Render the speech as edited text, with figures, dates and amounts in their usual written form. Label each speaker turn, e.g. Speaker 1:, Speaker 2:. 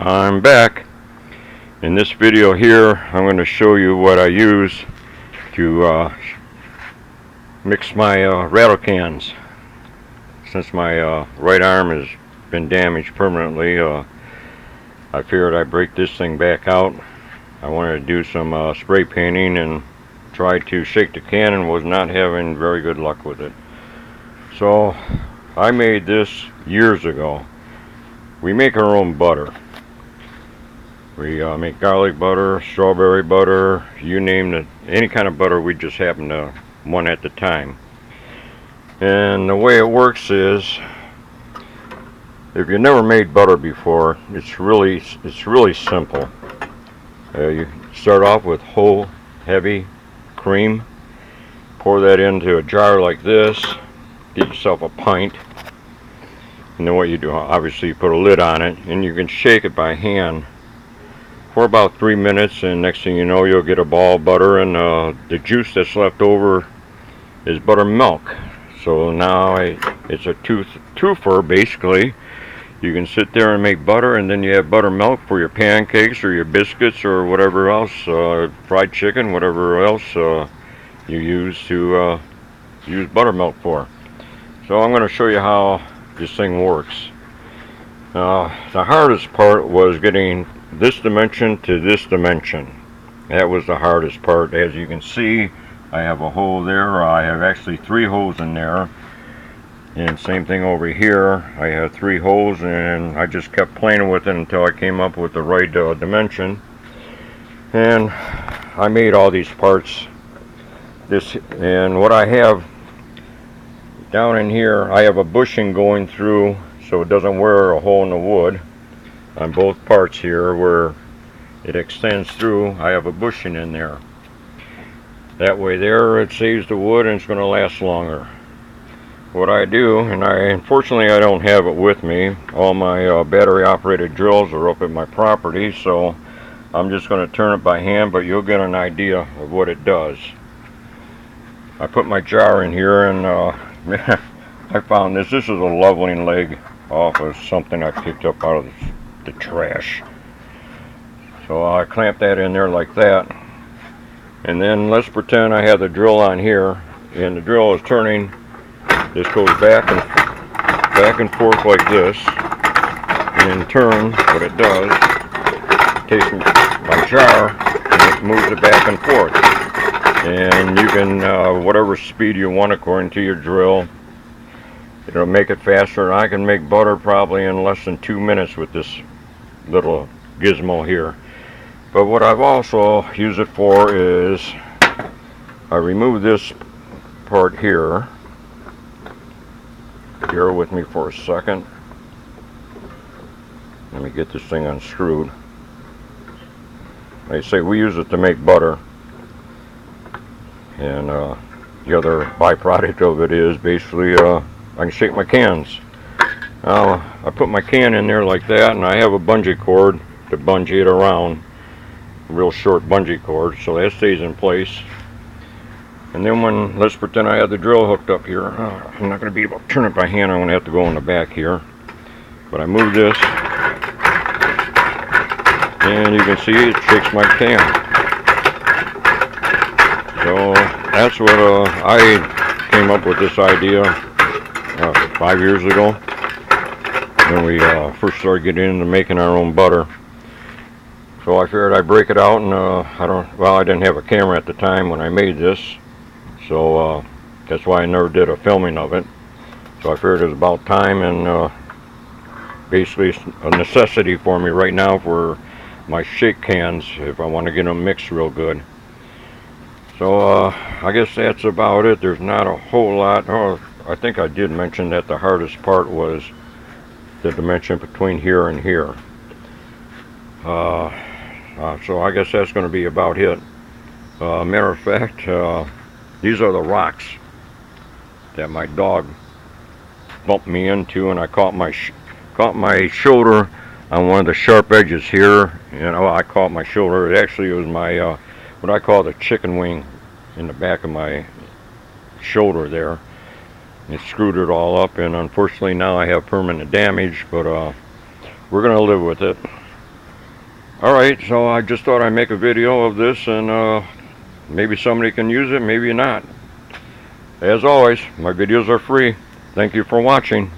Speaker 1: I'm back. In this video here, I'm going to show you what I use to mix my rattle cans. Since my right arm has been damaged permanently, I figured I'd break this thing back out. I wanted to do some spray painting and tried to shake the can and was not having very good luck with it. So I made this years ago. We make our own butter. We make garlic butter, strawberry butter, you name it, any kind of butter. We just happen to one at the time. And the way it works is, if you never made butter before, it's really simple. You start off with whole, heavy cream. Pour that into a jar like this. Get yourself a pint. And then what you do, obviously you put a lid on it, and you can shake it by hand for about 3 minutes, and next thing you know, you'll get a ball of butter, and the juice that's left over is buttermilk. So now it's a twofer basically. You can sit there and make butter, and then you have buttermilk for your pancakes or your biscuits or whatever else, fried chicken, whatever else you use to use buttermilk for. So I'm going to show you how this thing works. The hardest part was getting this dimension to this dimension. That was the hardest part. As you can see, I have a hole there. I have actually 3 holes in there. And same thing over here. I have 3 holes, and I just kept playing with it until I came up with the right dimension. And I made all these parts. And what I have down in here, I have a bushing going through so it doesn't wear a hole in the wood. On both parts here where it extends through, I have a bushing in there. That way there it saves the wood and it's going to last longer. What I do, and unfortunately I don't have it with me, all my battery operated drills are up at my property, so I'm just going to turn it by hand, but you'll get an idea of what it does. I put my jar in here, and I found this. This is a leveling leg off of something I picked up out of the trash. So I clamp that in there like that, and then let's pretend I have the drill on here, and the drill is turning. This goes back and forth like this, and in turn, what it does, it takes my jar and it moves it back and forth. And you can, whatever speed you want according to your drill, it'll make it faster. And I can make butter probably in less than 2 minutes with this little gizmo here. But what I've also used it for is, I remove this part here. Bear with me for a second. Let me get this thing unscrewed. Like I say, we use it to make butter. And the other byproduct of it is basically I can shake my cans. Now I put my can in there like that, and I have a bungee cord to bungee it around. A real short bungee cord, so that stays in place. And then let's pretend I have the drill hooked up here. I'm not going to be able to turn it by hand. I'm going to have to go in the back here. But I move this, and you can see it shakes my can. So that's what I came up with this idea 5 years ago when we first started getting into making our own butter. So I figured I'd break it out, and I didn't have a camera at the time when I made this, so that's why I never did a filming of it. So I figured it was about time, and basically it's a necessity for me right now for my shake cans if I want to get them mixed real good. So I guess that's about it. There's not a whole lot. I think I did mention that the hardest part was the dimension between here and here. So I guess that's going to be about it. Matter of fact, these are the rocks that my dog bumped me into, and I caught my shoulder on one of the sharp edges here. I caught my shoulder. It actually was my what I call the chicken wing in the back of my shoulder there. It screwed it all up, and unfortunately now I have permanent damage, but we're going to live with it. Alright, so I just thought I'd make a video of this, and maybe somebody can use it, maybe not. As always, my videos are free. Thank you for watching.